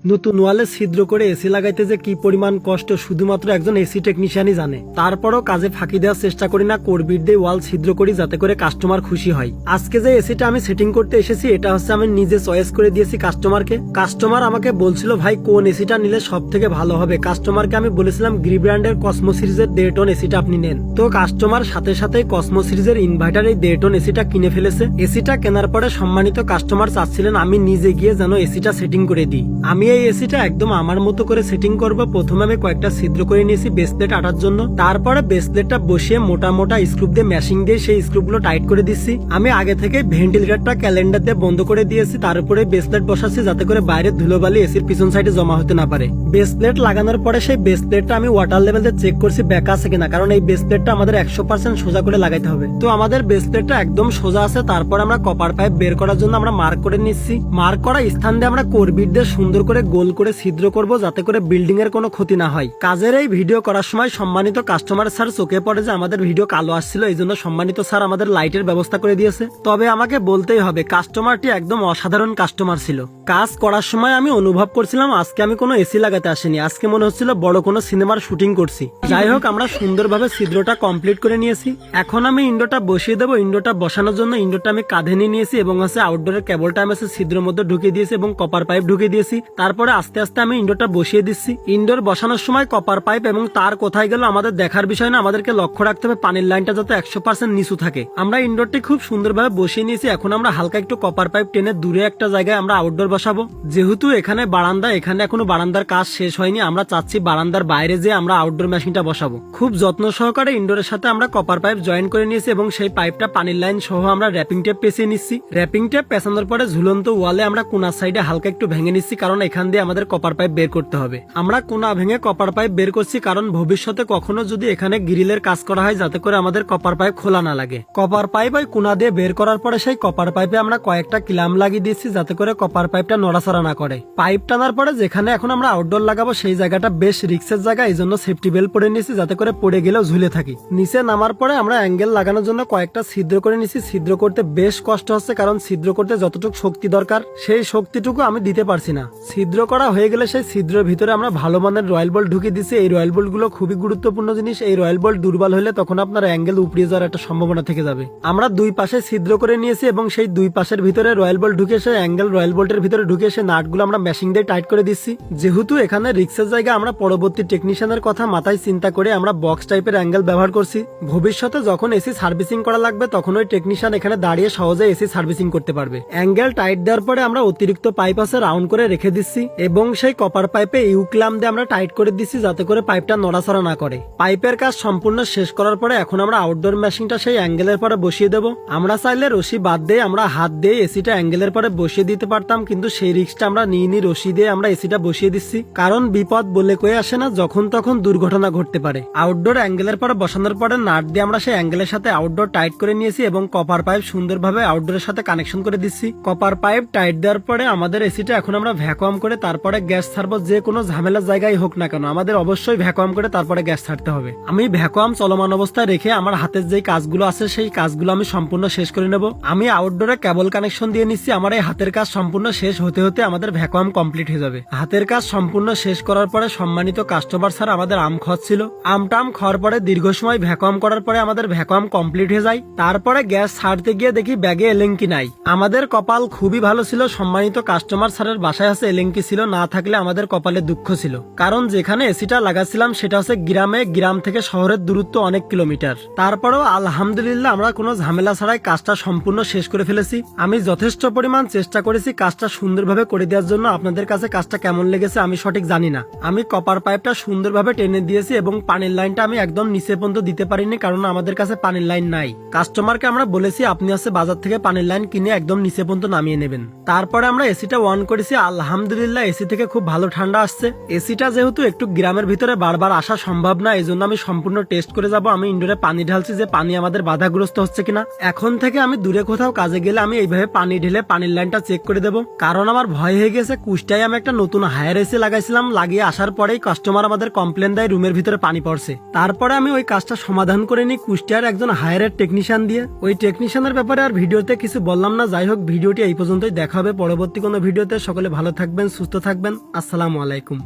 নতুন ওয়ালে ছিদ্র করে এসি লাগাইতে যে কি পরিমাণ কষ্ট শুধুমাত্র একজন এসি টেকনিশিয়ানই জানে। তারপরও কাজে ফাঁকি দেওয়ার চেষ্টা করি না, কোরবিট দিয়ে ওয়াল ছিদ্র করি যাতে করে কাস্টমার খুশি হয়। আজকে যে এসিটা আমি সেটিং করতে এসেছি এটা হচ্ছে আমি নিজে চয়েস করে দিয়েছি কাস্টমারকে। কাস্টমার আমাকে বলছিল ভাই কোন এসিটা নিলে সব থেকে ভালো হবে। কাস্টমারকে আমি বলেছিলাম গ্রি ব্র্যান্ডের কসমো সিরিজের 1.5 টন এসিটা আপনি নেন। তো কাস্টমার সাথে সাথে কসমো সিরিজের ইনভার্টার এই 1.5 টন এসিটা কিনে ফেলেছে। এসিটা কেনার পরে সম্মানিত কাস্টমার চাচ্ছিলেন আমি নিজে গিয়ে যেন এসিটা সেটিং করে দিই। আমি এই এসিটা একদম আমার মতো করে সেটিং করব। প্রথমে আমি কয়েকটা ছিদ্র করে নিয়েছি বেস প্লেট আটার জন্য। তারপরে বেস প্লেটটা বসিয়ে মোটা মোটা স্ক্রু দিয়ে ম্যাশিং দিয়ে সেই স্ক্রুগুলো টাইট করে দিচ্ছি। আমি আগে থেকে ভেন্টিলেটরটা ক্যালেন্ডার দিয়ে বন্ধ করে দিয়েছি, তার উপরে বেস প্লেট বসাচ্ছি যাতে করে বাইরে ধুলোবালি এসির পিছন সাইডে জমা হতে না পারে। বেস প্লেট লাগানোর পরে সেই বেস প্লেটটা আমি ওয়াটার লেভেল দিয়ে চেক করছি ব্যাক আছে কিনা, কারণ এই বেস প্লেটটা আমাদের 100% সোজা করে লাগাইতে হবে। তো আমাদের বেস প্লেটটা একদম সোজা আছে। তারপর আমরা কপার পাইপ বের করার জন্য আমরা মার্ক করে নিচ্ছি। মার্ক করা স্থান দিয়ে আমরা কোরবিট দিয়ে সুন্দর করে গোল করে ছিদ্র করব যাতে করে বিল্ডিং এর কোনো ক্ষতি না হয়। কাজের এই ভিডিও করার সময় সম্মানিত কাস্টমার স্যার চোখে পড়ে যে আমাদের ভিডিও কালো আসছিল, এই জন্য সম্মানিত স্যার আমাদের লাইটের ব্যবস্থা করে দিয়েছে। তবে আমাকে বলতেই হবে কাস্টমারটি একদম অসাধারণ কাস্টমার ছিল। কাজ করার সময় আমি অনুভব করছিলাম আজকে আমি কোনো এসি লাগাতে আসিনি, আজকে মনে হচ্ছিল বড় কোনো সিনেমার শুটিং করছি। যাই হোক আমরা সুন্দরভাবে ছিদ্রটা কমপ্লিট করে নিয়েছি। এখন আমি ইন্ডোটা বসিয়ে দেবো। ইন্ডোটা বসানোর জন্য ইন্ডোটা আমি কাঁধে নিয়ে নিয়েছি এবং হচ্ছে আউটডোরের কেবলটা আমি ছিদ্রের মধ্যে ঢুকিয়ে দিয়েছি এবং কপার পাইপ ঢুকিয়ে দিয়েছি। তারপরে আস্তে আস্তে আমি ইন্ডোটা বসিয়ে দিচ্ছি। ইনডোর বসানোর সময় কপার পাইপ এবং তার কোথায় গেল আমাদের দেখার বিষয় না, আমাদেরকে লক্ষ্য রাখতে হবে পানির লাইনটা যাতে 100% নিচু থাকে। আমরা ইনডোরটি খুব সুন্দরভাবে বসিয়ে নিয়েছি। এখন আমরা হালকা একটু কপার পাইপ টেনে দূরে একটা জায়গায় আমরা আউটডোর বসাবো। যেহেতু এখানে বারান্দা, এখানে এখনো বারান্দার কাজ শেষ হয়নি, আমরা চাচ্ছি বারান্দার বাইরে যে আমরা আউটডোর মেশিনটা বসাবো। খুব যত্ন সহকারে ইনডোরের সাথে আমরা কপার পাইপ জয়েন করে নিয়েছি এবং সেই পাইপটা পানির লাইন সহ আমরা র্যাপিং টেপ পেঁচিয়ে নিচ্ছি। র্যাপিং টেপ পেঁচানোর পরে ঝুলন্ত ওয়ালে আমরা কোনার সাইডে হালকা একটু ভেঙে নিচ্ছি, কারণ এখান দিয়ে আমাদের কপার পাইপ বের করতে হবে। আমরা কোনা ভেঙে কপার পাইপ বের করছি কারণ ভবিষ্যতে কখনো যদি এখানে গ্রিলের কাজ করা হয় যাতে করে আমাদের কপার পাইপ খোলা না লাগে। কপার পাইপ ওই কোনা দিয়ে বের করার পরে সেই কপার পাইপে আমরা কয়েকটা ক্ল্যাম লাগিয়ে দিচ্ছি যাতে করে কপার পাইপটা নড়াচড়া না করে। পাইপ টানার পরে যেখানে এখন আমরা আউটডোর লাগাবো সেই জায়গাটা বেশ রিক্সের জায়গা, এই জন্য সেফটি বেল্ট পরে নিয়েছি যাতে করে পড়ে গেলেও ঝুলে থাকি। নিচে নামার পরে আমরা অ্যাঙ্গেল লাগানোর জন্য কয়েকটা ছিদ্র করে নিয়েছি। ছিদ্র করতে বেশ কষ্ট হচ্ছে কারণ ছিদ্র করতে যতটুকু শক্তি দরকার সেই শক্তিটুকু আমি দিতে পারছি না। ছিদ্র করা হয়ে গেলে সেই ছিদ্রের ভিতরে আমরা ভালো মানের রয়্যাল বোল্ট ঢুকিয়ে দিচ্ছি। এই রয়্যাল বোল্ট গুলো খুবই গুরুত্বপূর্ণ জিনিস। এই রয়্যাল বোল্ট দুর্বল হলে তখন আপনার অ্যাঙ্গেল উপড়িয়ে যাওয়ার একটা সম্ভাবনা থেকে যাবে। আমরা দুই পাশে ছিদ্র করে নিয়েছি এবং সেই দুই পাশের ভিতরে রয়্যাল বোল্ট ঢুকে সেই অ্যাঙ্গেল রয়্যাল বোল্টের ভিতরে ঢুকে সেই নাটগুলো আমরা মেশিং দিয়ে টাইট করে দিচ্ছি। যেহেতু এখানে রিক্সের জায়গা, আমরা পরবর্তী টেকনিশিয়ানের কথা মাথায় চিন্তা করে আমরা বক্স টাইপের অ্যাঙ্গেল ব্যবহার করছি। ভবিষ্যতে যখন এসি সার্ভিসিং করা লাগবে তখন ওই টেকনিশিয়ান এখানে দাঁড়িয়ে সহজে এসি সার্ভিসিং করতে পারবে। অ্যাঙ্গেল টাইট দেওয়ার পরে আমরা অতিরিক্ত পাইপ আছে রাউন্ড করে রেখে দিচ্ছি এবং সেই কপার পাইপে ইউক্লাম দিয়ে আমরা টাইট করে দিচ্ছি যাতে করে পাইপটা নড়াচড়া না করে। পাইপের কাজ সম্পূর্ণ শেষ করার পরে এখন আমরা আউটডোর মেশিনটা সেই অ্যাঙ্গেলের পরে বসিয়ে দেবো। আমরা চাইলে রশি বাদ দিয়ে আমরা হাত দিয়ে এসিটা অ্যাঙ্গেলের পরে বসিয়ে দিতে পারতাম, কিন্তু সেই রিস্কটা আমরা নিয়ে রশি দিয়ে আমরা এসিটা বসিয়ে দিচ্ছি, কারণ বিপদ বলে কয়ে আসে না, যখন তখন দুর্ঘটনা ঘটতে পারে। আউটডোর অ্যাঙ্গেলের পরে বসানোর পরে নাট দিয়ে আমরা সেই অ্যাঙ্গেলের সাথে আউটডোর টাইট করে নিয়েছি এবং কপার পাইপ সুন্দরভাবে আউটডোরের সাথে কানেকশন করে দিচ্ছি। কপার পাইপ টাইট দেওয়ার পরে আমাদের এসিটা এখন আমরা ভ্যাকুয়াম করে তারপরে গ্যাস ছাড়বো। যে কোনো ঝামেলার জায়গায় হোক না কেন আমাদের অবশ্যই ভ্যাকুয়াম করে তারপরে গ্যাস ছাড়তে হবে। আমি ভ্যাকুয়াম চলমান অবস্থায় রেখে আমার হাতের যে কাজগুলো আছে সেই কাজগুলো আমি সম্পূর্ণ শেষ করে নেব। আমি আউটডোরে কেবল কানেকশন দিয়ে নিচ্ছি। আমার এই হাতের কাজ সম্পূর্ণ শেষ হতে হতে আমাদের ভ্যাকুয়াম কমপ্লিট হয়ে যাবে। হাতের কাজ সম্পূর্ণ শেষ করার পরে সম্মানিত কাস্টমার স্যার আমাদের আম খাওয়াচ্ছিল। আমটাম খাওয়ার পরে দীর্ঘ সময় ভ্যাকুয়াম করার পরে আমাদের ভ্যাকুয়াম কমপ্লিট হয়ে যায়। তারপরে গ্যাস ছাড়তে গিয়ে দেখি ব্যাগে এলেঙ্কি নাই। আমাদের কপাল খুবই ভালো ছিল, সম্মানিত কাস্টমার স্যারের বাসায় আছে এলেঙ্কি ছিল, না থাকলে আমাদের কপালে দুঃখ ছিল। কারণ যেখানে এসিটা লাগাচ্ছিলাম সেটা হচ্ছে গ্রামে, গ্রাম থেকে শহরের দূরত্ব অনেক কিলোমিটার। তারপরেও আলহামদুলিল্লাহ আমরা কোনো ঝামেলা ছাড়াই কাজটা সম্পূর্ণ শেষ করে ফেলেছি। আমি যথেষ্ট পরিমাণ চেষ্টা করেছি কাজটা সুন্দরভাবে করে দেওয়ার জন্য। আপনাদের কাছে কাজটা কেমন লেগেছে আমি সঠিক জানি না। আমি কপার পাইপটা সুন্দরভাবে টেনে দিয়েছি এবং পানির লাইনটা আমি একদম নিচে পর্যন্ত দিতে পারিনি, কারণ আমাদের কাছে পানির লাইন নাই। কাস্টমারকে আমরা বলেছি আপনি আছে বাজার থেকে পানির লাইন কিনে একদম নিচে পর্যন্ত নামিয়ে নেবেন। তারপরে আমরা এসিটা অন করেছি। আলহামদুলিল্লাহ এসি থেকে খুব ভালো ঠান্ডা আসছে। এসিটা যেহেতু একটু গ্রামের ভিতরে বারবার আসা সম্ভব না, এই জন্য আমি সম্পূর্ণ টেস্ট করে যাব। আমি ইনডোরে পানি ঢালছি যে পানি আমাদের বাধাগ্রস্ত হচ্ছে কিনা। এখন থেকে আমি দূরে কোথাও কাজে গেলে আমি এইভাবে পানি ঢেলে পানির লাইনটা চেক করে দেবো, কারণ আমার ভয় হয়ে গেছে। কুষ্টায় আমি একটা নতুন হায়ার এসি লাগাইছিলাম, লাগিয়ে আসার পরেই কাস্টমার আমাদের কমপ্লেন দেয় রুমের ভিতরে পানি পড়ছে। তারপরে আমি ওই কাজটা সমাধান করে নিই কুষ্টিয়ার একজন হায়ারের টেকনিশিয়ান দিয়ে। ওই টেকনিশিয়ানের ব্যাপারে আর ভিডিওতে কিছু বললাম না। যাই হোক ভিডিওটি এই পর্যন্তই, দেখা হবে পরবর্তী কোনো ভিডিওতে। সকলে ভালো থাকবেন। সুস্থ থাকবেন। আসসালামু আলাইকুম।